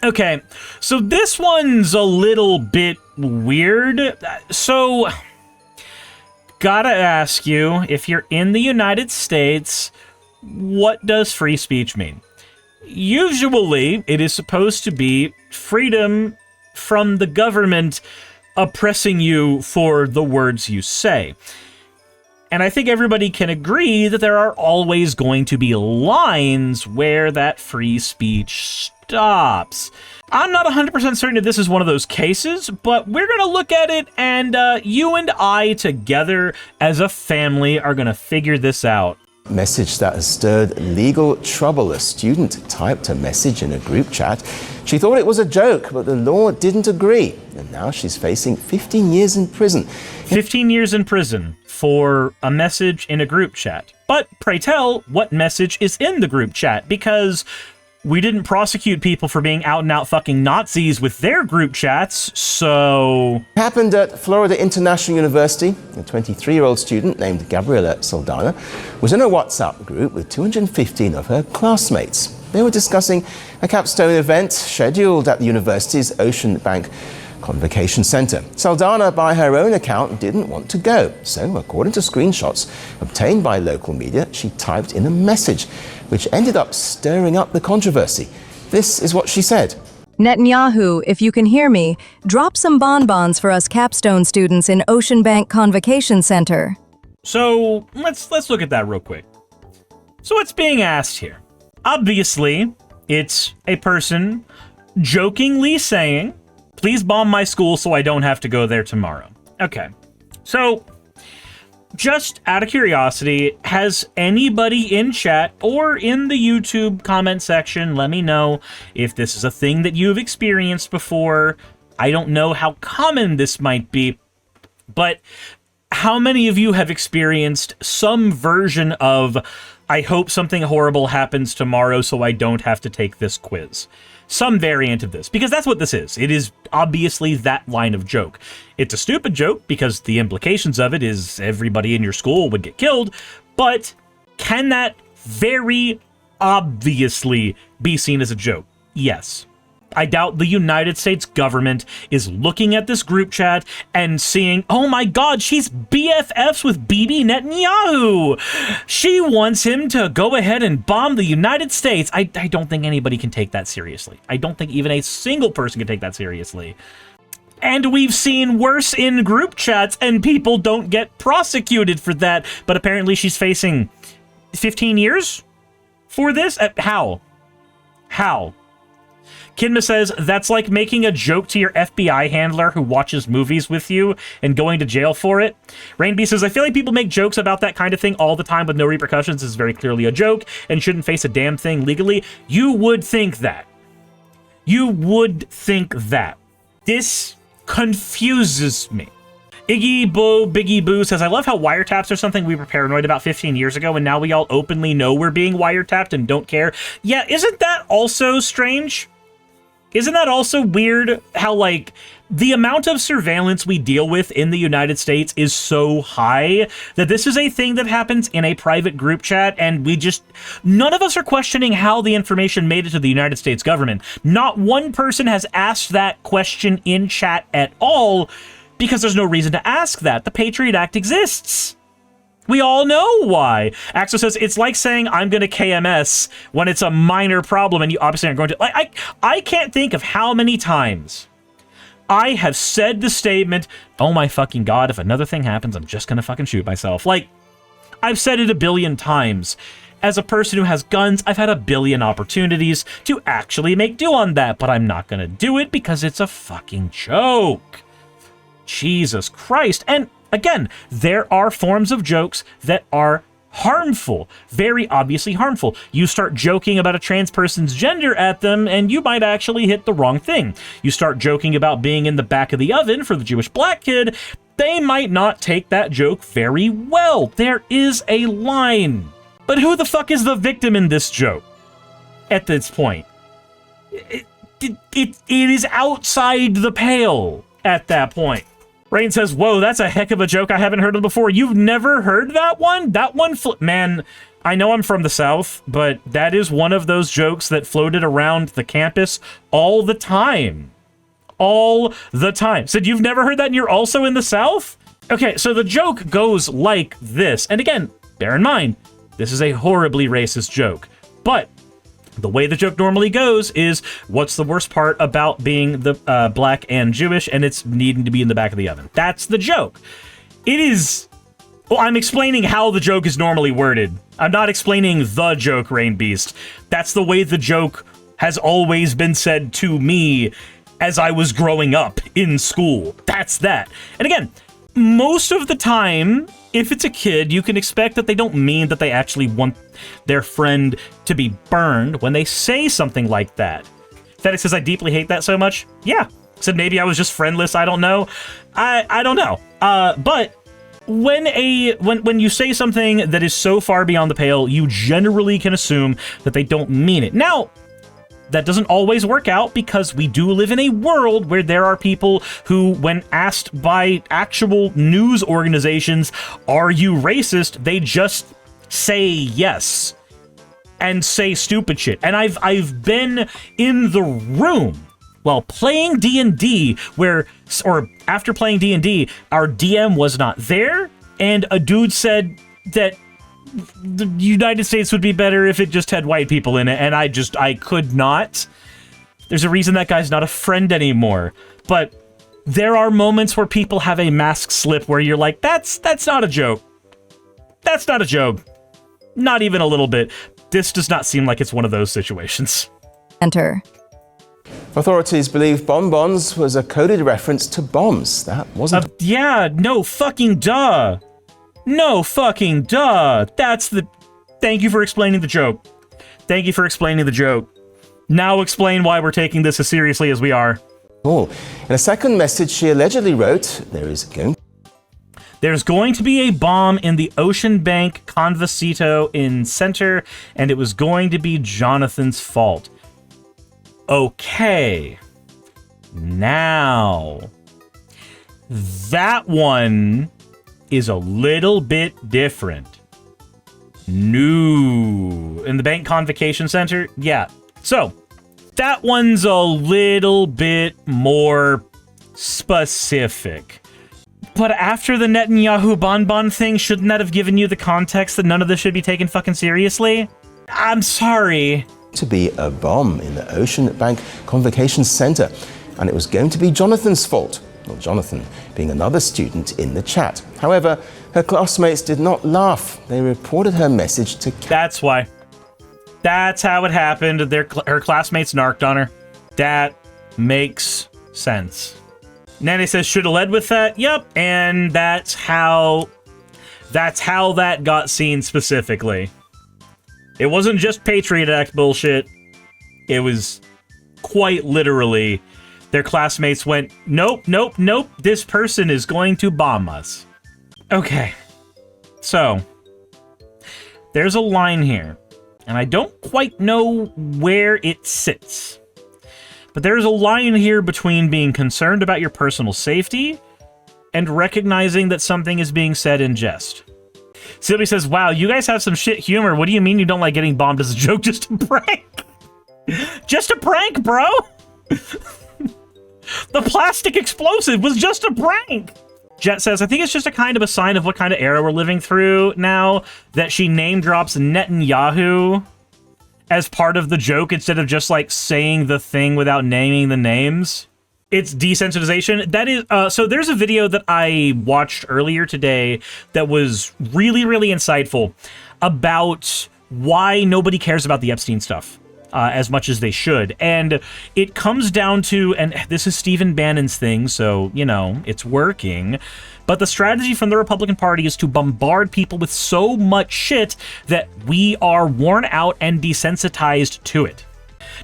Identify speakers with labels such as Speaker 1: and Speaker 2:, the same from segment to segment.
Speaker 1: Okay, so this one's a little bit weird. So, gotta ask you, if you're in the United States, what does free speech mean? Usually, it is supposed to be freedom from the government oppressing you for the words you say. And I think everybody can agree that there are always going to be lines where that free speech stops. I'm not 100% certain if this is one of those cases, but we're going to look at it, and you and I together as a family are going to figure this out.
Speaker 2: Message that has stirred legal trouble. A student typed a message in a group chat. She thought it was a joke, but the law didn't agree. And now she's facing 15 years in prison.
Speaker 1: 15 years in prison for a message in a group chat. But pray tell, what message is in the group chat? Because we didn't prosecute people for being out and out fucking Nazis with their group chats, so...
Speaker 2: Happened at Florida International University. A 23-year-old student named Gabriela Saldana was in a WhatsApp group with 215 of her classmates. They were discussing a capstone event scheduled at the university's Ocean Bank Convocation Center. Saldana, by her own account, didn't want to go. So, according to screenshots obtained by local media, she typed in a message, which ended up stirring up the controversy. This is what she said.
Speaker 3: Netanyahu, if you can hear me, drop some bonbons for us capstone students in Ocean Bank Convocation Center.
Speaker 1: So, let's look at that real quick. So what's being asked here? Obviously, it's a person jokingly saying, please bomb my school so I don't have to go there tomorrow. Okay, so just out of curiosity, has anybody in chat or in the YouTube comment section, let me know if this is a thing that you've experienced before. I don't know how common this might be, but how many of you have experienced some version of, I hope something horrible happens tomorrow so I don't have to take this quiz? Some variant of this, because that's what this is. It is obviously that line of joke. It's a stupid joke because the implications of it is everybody in your school would get killed, but can that very obviously be seen as a joke? Yes. I doubt the United States government is looking at this group chat and seeing, oh my god, she's BFFs with Bibi Netanyahu. She wants him to go ahead and bomb the United States. I don't think anybody can take that seriously. I don't think even a single person can take that seriously. And we've seen worse in group chats, and people don't get prosecuted for that. But apparently she's facing 15 years for this? How? How? Kinma says, that's like making a joke to your FBI handler who watches movies with you and going to jail for it. Rainbee says, I feel like people make jokes about that kind of thing all the time with no repercussions. This is very clearly a joke and shouldn't face a damn thing legally. You would think that. You would think that. This confuses me. Biggie Boo says, I love how wiretaps are something we were paranoid about 15 years ago, and now we all openly know we're being wiretapped and don't care. Yeah, isn't that also strange? Isn't that also weird how, like, the amount of surveillance we deal with in the United States is so high that this is a thing that happens in a private group chat, and none of us are questioning how the information made it to the United States government. Not one person has asked that question in chat at all, because there's no reason to ask that. The Patriot Act exists. We all know why. Axel says, it's like saying I'm going to KMS when it's a minor problem and you obviously aren't going to... I can't think of how many times I have said the statement, oh my fucking god, if another thing happens, I'm just going to fucking shoot myself. Like, I've said it a billion times. As a person who has guns, I've had a billion opportunities to actually make do on that, but I'm not going to do it because it's a fucking joke. Jesus Christ. And again, there are forms of jokes that are harmful, very obviously harmful. You start joking about a trans person's gender at them, and you might actually hit the wrong thing. You start joking about being in the back of the oven for the Jewish black kid, they might not take that joke very well. There is a line. But who the fuck is the victim in this joke at this point? It is outside the pale at that point. Rain says, whoa, that's a heck of a joke I haven't heard of before. You've never heard that one? That one, man, I know I'm from the South, but that is one of those jokes that floated around the campus all the time. All the time. Said you've never heard that and you're also in the South? Okay, so the joke goes like this. And again, bear in mind, this is a horribly racist joke. But the way the joke normally goes is, what's the worst part about being the black and Jewish, and it's needing to be in the back of the oven. That's the joke. It is... Well, I'm explaining how the joke is normally worded. I'm not explaining the joke, Rain Beast. That's the way the joke has always been said to me as I was growing up in school. That's that. And again, most of the time, if it's a kid, you can expect that they don't mean that they actually want their friend to be burned when they say something like that. FedEx says, I deeply hate that so much. Yeah. Said maybe I was just friendless. I don't know. I don't know. But when you say something that is so far beyond the pale, you generally can assume that they don't mean it. Now, that doesn't always work out because we do live in a world where there are people who, when asked by actual news organizations, are you racist? They just say yes and say stupid shit. And I've been in the room while playing D&D or after playing D&D, our DM was not there, and a dude said that the United States would be better if it just had white people in it, and I could not. There's a reason that guy's not a friend anymore. But there are moments where people have a mask slip where you're like, that's not a joke. That's not a joke. Not even a little bit. This does not seem like it's one of those situations.
Speaker 3: Enter.
Speaker 2: Authorities believe bonbons was a coded reference to bombs. That wasn't...
Speaker 1: Yeah, no fucking duh. No fucking duh. That's the... Thank you for explaining the joke. Thank you for explaining the joke. Now explain why we're taking this as seriously as we are.
Speaker 2: Oh, in a second message she allegedly wrote, There's
Speaker 1: going to be a bomb in the Ocean Bank Convacito in Center, and it was going to be Jonathan's fault. Okay. Now, that one is a little bit different. No. In the Bank Convocation Center? Yeah. So, that one's a little bit more specific. But after the Netanyahu bonbon thing, shouldn't that have given you the context that none of this should be taken fucking seriously? I'm sorry.
Speaker 2: To be a bomb in the Ocean Bank Convocation Center, and it was going to be Jonathan's fault. Well, Jonathan being another student in the chat. However, her classmates did not laugh. They reported her message to...
Speaker 1: That's why. That's how it happened. Her classmates narked on her. That makes sense. Nanny says, should have led with that. Yep. And that's how that got seen specifically. It wasn't just Patriot Act bullshit. It was quite literally their classmates went, nope, nope, nope, this person is going to bomb us. Okay. So, there's a line here, and I don't quite know where it sits. But there's a line here between being concerned about your personal safety and recognizing that something is being said in jest. Sylvie says, wow, you guys have some shit humor. What do you mean you don't like getting bombed as a joke? Just a prank. Just a prank, bro. The plastic explosive was just a prank. Jet says, I think it's just a kind of a sign of what kind of era we're living through now that she name drops Netanyahu as part of the joke instead of just like saying the thing without naming the names. It's desensitization. That is, so there's a video that I watched earlier today that was really, really insightful about why nobody cares about the Epstein stuff as much as they should. And it comes down to, and this is Stephen Bannon's thing, so, you know, it's working. But the strategy from the Republican Party is to bombard people with so much shit that we are worn out and desensitized to it.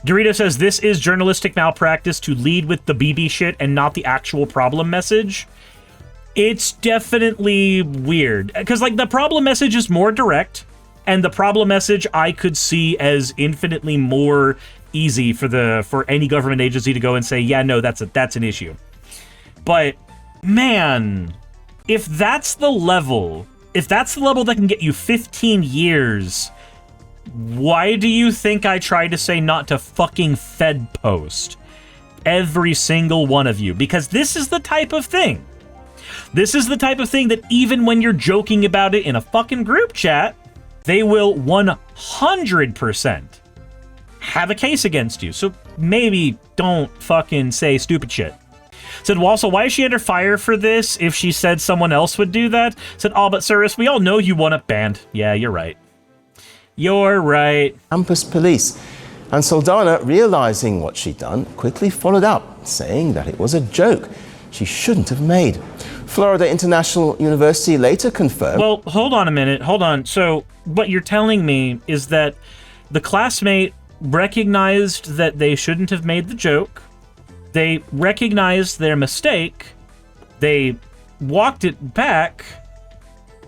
Speaker 1: Dorito says, this is journalistic malpractice to lead with the BB shit and not the actual problem message. It's definitely weird. Because, like, the problem message is more direct, and the problem message I could see as infinitely more easy for any government agency to go and say, yeah, no, that's an issue. But, man, if that's the level if that's the level that can get you 15 years, why do you think I tried to say not to fucking Fedpost? Every single one of you. Because this is the type of thing. This is the type of thing that even when you're joking about it in a fucking group chat, they will 100% have a case against you. So maybe don't fucking say stupid shit. Said, well, also, why is she under fire for this if she said someone else would do that? Said, oh, but Suris, we all know you want it banned. Yeah, you're right. You're right.
Speaker 2: Campus police. And Saldana, realizing what she'd done, quickly followed up, saying that it was a joke she shouldn't have made. Florida International University later confirmed...
Speaker 1: Well, hold on a minute. Hold on. So what you're telling me is that the classmate recognized that they shouldn't have made the joke. They recognized their mistake. They walked it back.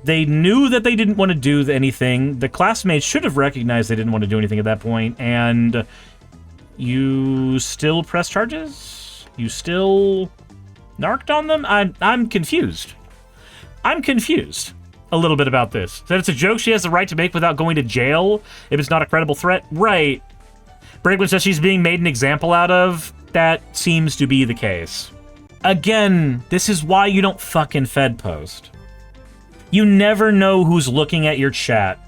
Speaker 1: They knew that they didn't want to do anything. The classmates should have recognized they didn't want to do anything at that point, and you still press charges? You still narked on them? I'm confused. I'm confused a little bit about this. That it's a joke she has the right to make without going to jail if it's not a credible threat? Right. Brakeman says she's being made an example out of. That seems to be the case. Again, this is why you don't fucking Fedpost. You never know who's looking at your chat.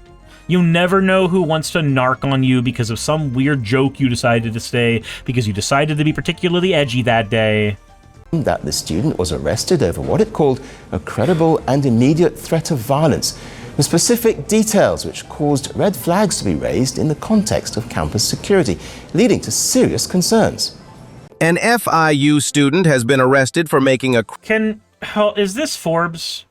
Speaker 1: You never know who wants to narc on you because of some weird joke you decided to say because you decided to be particularly edgy that day.
Speaker 2: That the student was arrested over what it called a credible and immediate threat of violence, with specific details which caused red flags to be raised in the context of campus security, leading to serious concerns.
Speaker 4: An FIU student has been arrested for making a...
Speaker 1: Is this Forbes?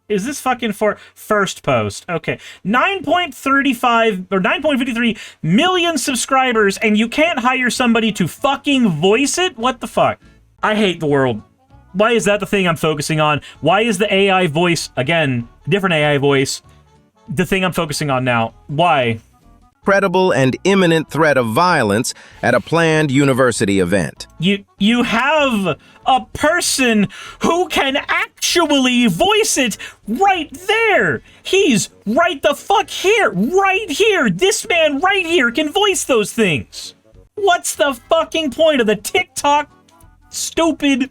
Speaker 1: Is this fucking first post? Okay. 9.35 or 9.53 million subscribers and you can't hire somebody to fucking voice it? What the fuck? I hate the world. Why is that the thing I'm focusing on? Why is the AI voice, again, different AI voice, the thing I'm focusing on now? Why?
Speaker 4: Credible and imminent threat of violence at a planned university event.
Speaker 1: You have a person who can actually voice it right there. He's right the fuck here, right here. This man right here can voice those things. What's the fucking point of the TikTok stupid...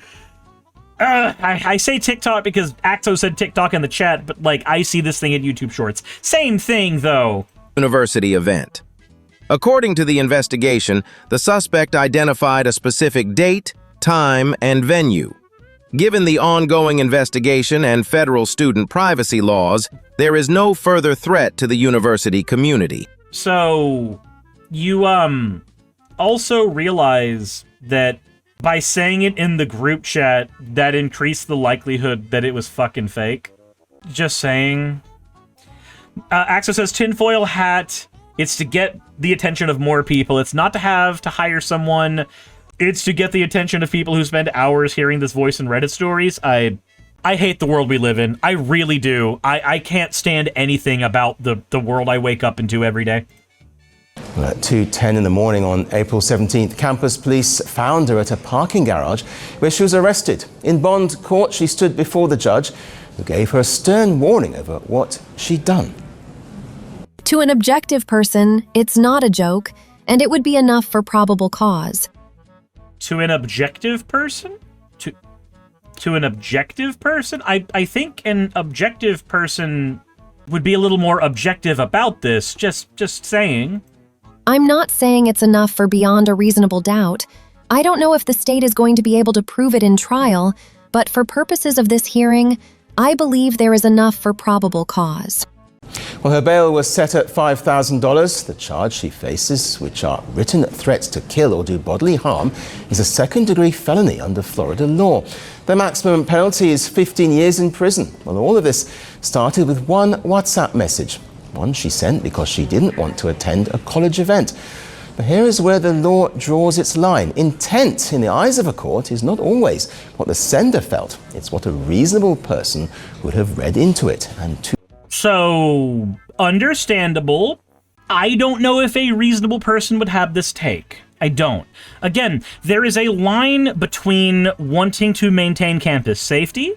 Speaker 1: I say TikTok because Axo said TikTok in the chat, but like I see this thing in YouTube Shorts. Same thing though.
Speaker 4: University event. According to the investigation, the suspect identified a specific date, time, and venue. Given the ongoing investigation and federal student privacy laws, there is no further threat to the university community.
Speaker 1: So, you also realize that by saying it in the group chat, that increased the likelihood that it was fucking fake. Just saying. Axo says tinfoil hat. It's to get the attention of more people. It's not to have to hire someone. It's to get the attention of people who spend hours hearing this voice in Reddit stories. I hate the world we live in. I really do. I can't stand anything about the world I wake up into every day.
Speaker 2: Well, at 2:10 in the morning on April 17th, campus police found her at a parking garage where she was arrested. In bond court, she stood before the judge, who gave her a stern warning over what she'd done.
Speaker 3: To an objective person, it's not a joke, and it would be enough for probable cause.
Speaker 1: To an objective person? To an objective person? I think an objective person would be a little more objective about this, just saying.
Speaker 3: I'm not saying it's enough for beyond a reasonable doubt. I don't know if the state is going to be able to prove it in trial, but for purposes of this hearing, I believe there is enough for probable cause.
Speaker 2: Well, her bail was set at $5,000. The charge she faces, which are written threats to kill or do bodily harm, is a second-degree felony under Florida law. The maximum penalty is 15 years in prison. Well, all of this started with one WhatsApp message, one she sent because she didn't want to attend a college event. But here is where the law draws its line. Intent, in the eyes of a court, is not always what the sender felt. It's what a reasonable person would have read into it.
Speaker 1: So, understandable. I don't know if a reasonable person would have this take. I don't. Again, there is a line between wanting to maintain campus safety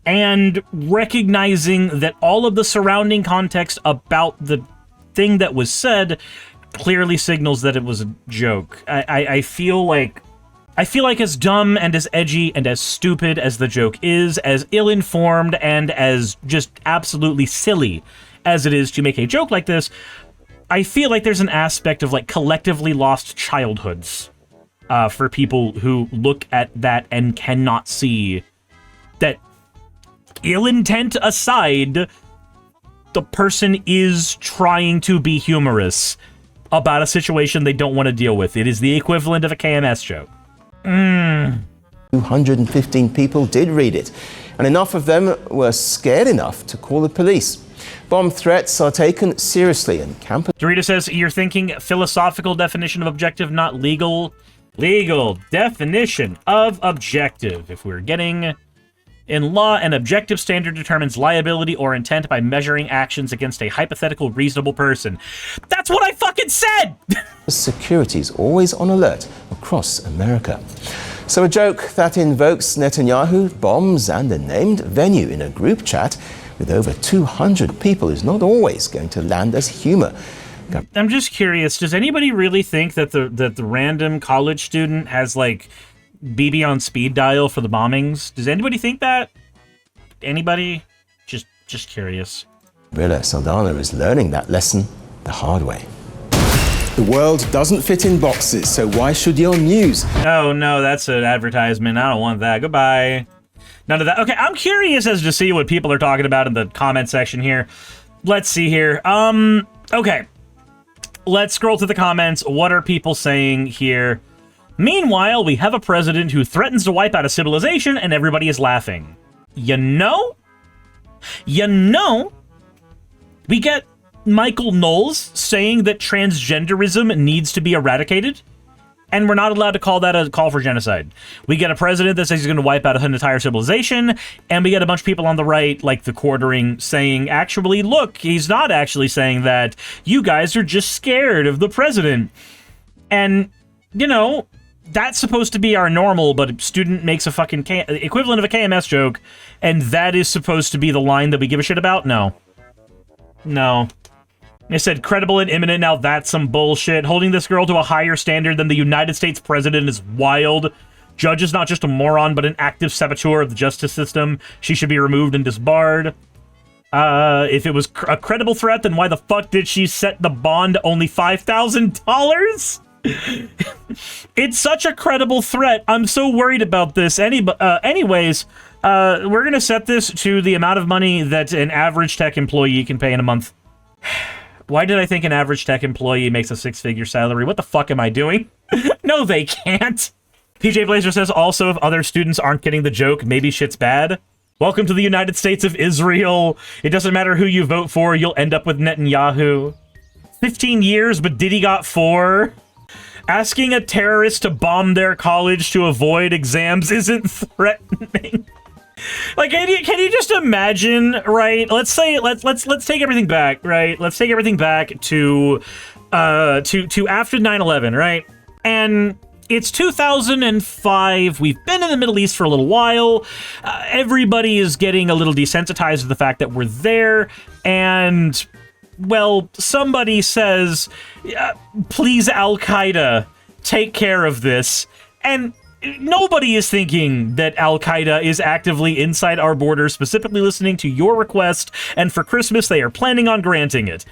Speaker 1: and recognizing that all of the surrounding context about the thing that was said clearly signals that it was a joke. I feel like as dumb and as edgy and as stupid as the joke is, as ill-informed and as just absolutely silly as it is to make a joke like this, I feel like there's an aspect of like collectively lost childhoods for people who look at that and cannot see that, ill intent aside, the person is trying to be humorous about a situation they don't want to deal with. It is the equivalent of a KMS joke.
Speaker 2: 215 people did read it, and enough of them were scared enough to call the police. Bomb threats are taken seriously, and campus...
Speaker 1: Dorita says, you're thinking philosophical definition of objective, not legal. Legal definition of objective. If we're getting... In law, an objective standard determines liability or intent by measuring actions against a hypothetical reasonable person. That's what I fucking said!
Speaker 2: Security is always on alert across America. So a joke that invokes Netanyahu, bombs, and a named venue in a group chat with over 200 people is not always going to land as humor.
Speaker 1: I'm just curious, does anybody really think that the random college student has, like, BB on speed dial for the bombings? Does anybody think that? Anybody? Just curious.
Speaker 2: Gabriela Saldana is learning that lesson the hard way. The world doesn't fit in boxes, so why should your news?
Speaker 1: Oh no, that's an advertisement. I don't want that. Goodbye. None of that. Okay, I'm curious as to see what people are talking about in the comment section here. Let's see here. Okay. Let's scroll through the comments. What are people saying here? Meanwhile, we have a president who threatens to wipe out a civilization and everybody is laughing. You know, we get Michael Knowles saying that transgenderism needs to be eradicated, and we're not allowed to call that a call for genocide. We get a president that says he's going to wipe out an entire civilization, and we get a bunch of people on the right, like the Quartering, saying, actually, look, he's not actually saying that. You guys are just scared of the president. And, you know, that's supposed to be our normal, but a student makes a fucking equivalent of a KMS joke, and that is supposed to be the line that we give a shit about? No. No. I said credible and imminent, now that's some bullshit. Holding this girl to a higher standard than the United States president is wild. Judge is not just a moron, but an active saboteur of the justice system. She should be removed and disbarred. If it was a credible threat, then why the fuck did she set the bond only $5,000? It's such a credible threat. I'm so worried about this. Anyways, we're going to set this to the amount of money that an average tech employee can pay in a month. Why did I think an average tech employee makes a six-figure salary? What the fuck am I doing? No, they can't. PJ Blazer says, also, if other students aren't getting the joke, maybe shit's bad. Welcome to the United States of Israel. It doesn't matter who you vote for, you'll end up with Netanyahu. 15 years, but Diddy got 4. Asking a terrorist to bomb their college to avoid exams isn't threatening. Like, can you just imagine, right? Let's say let's take everything back, right? Let's take everything back to after 9/11, right? And it's 2005. We've been in the Middle East for a little while. Everybody is getting a little desensitized to the fact that we're there, and well, somebody says, please, Al-Qaeda, take care of this. And nobody is thinking that Al-Qaeda is actively inside our border, specifically listening to your request, and for Christmas they are planning on granting it.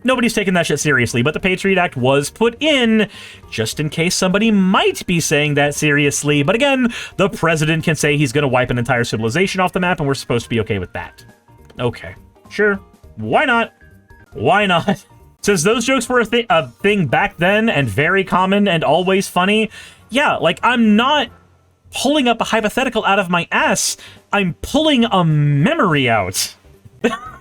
Speaker 1: Nobody's taking that shit seriously, but the Patriot Act was put in just in case somebody might be saying that seriously. But again, the president can say he's going to wipe an entire civilization off the map, and we're supposed to be okay with that. Okay, sure. Why not? Why not? Says those jokes were a thing back then and very common and always funny. Yeah, like, I'm not pulling up a hypothetical out of my ass. I'm pulling a memory out.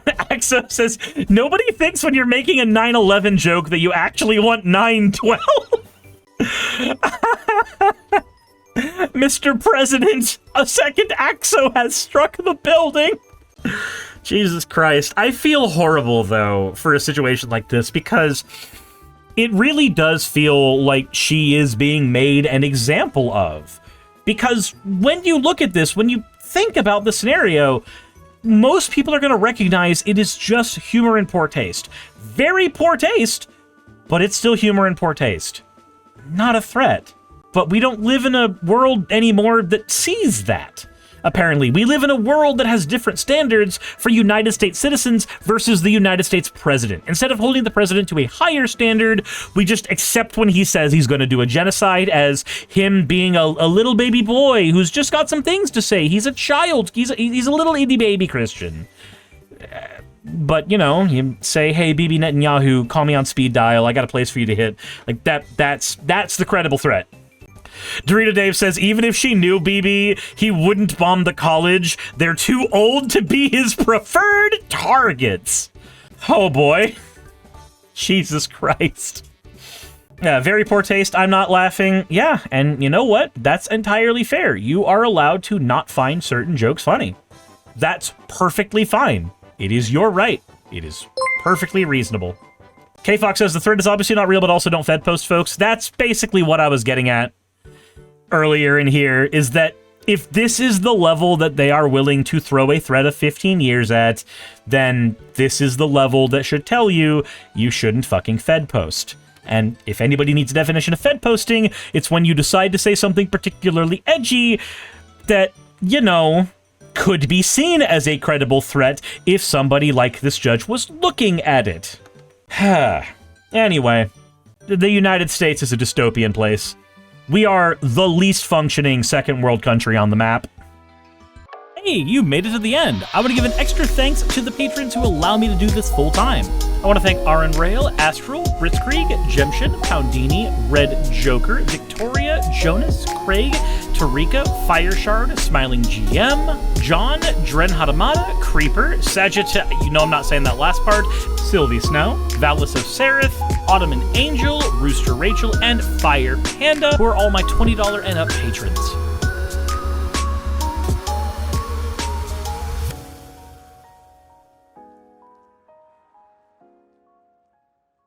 Speaker 1: Axo says, nobody thinks when you're making a 9/11 joke that you actually want 9/12. Mr. President, a second Axo has struck the building. Jesus Christ. I feel horrible, though, for a situation like this, because it really does feel like she is being made an example of. Because when you look at this, when you think about the scenario, most people are going to recognize it is just humor in poor taste. Very poor taste, but it's still humor in poor taste. Not a threat. But we don't live in a world anymore that sees that. Apparently, we live in a world that has different standards for United States citizens versus the United States president. Instead of holding the president to a higher standard, we just accept when he says he's going to do a genocide as him being a little baby boy who's just got some things to say. He's a child. He's a little itty baby Christian. But, you know, you say, hey, Bibi Netanyahu, call me on speed dial. I got a place for you to hit. Like, that's the credible threat. Dorito Dave says, even if she knew Bibi, he wouldn't bomb the college. They're too old to be his preferred targets. Oh boy. Jesus Christ. Yeah, very poor taste. I'm not laughing. Yeah, and you know what? That's entirely fair. You are allowed to not find certain jokes funny. That's perfectly fine. It is your right. It is perfectly reasonable. K-Fox says, the thread is obviously not real, but also don't Fedpost, folks. That's basically what I was getting at earlier in here, is that if this is the level that they are willing to throw a threat of 15 years at, then this is the level that should tell you you shouldn't fucking Fedpost. And if anybody needs a definition of Fedposting, it's when you decide to say something particularly edgy that, you know, could be seen as a credible threat if somebody like this judge was looking at it. Anyway, the United States is a dystopian place. We are the least functioning second world country on the map. Hey, you made it to the end. I want to give an extra thanks to the patrons who allow me to do this full time. I want to thank Aaron Rail, Astral, Britzkrieg, Jemshin, Poundini, Red Joker, Victoria, Jonas, Craig, Tarika, Fireshard, Smiling GM, John, Dren Hadamada, Creeper, Sagitta, you know I'm not saying that last part, Sylvie Snow, Valis of Seraph, Ottoman Angel, Rooster Rachel, and Fire Panda, who are all my $20 and up patrons.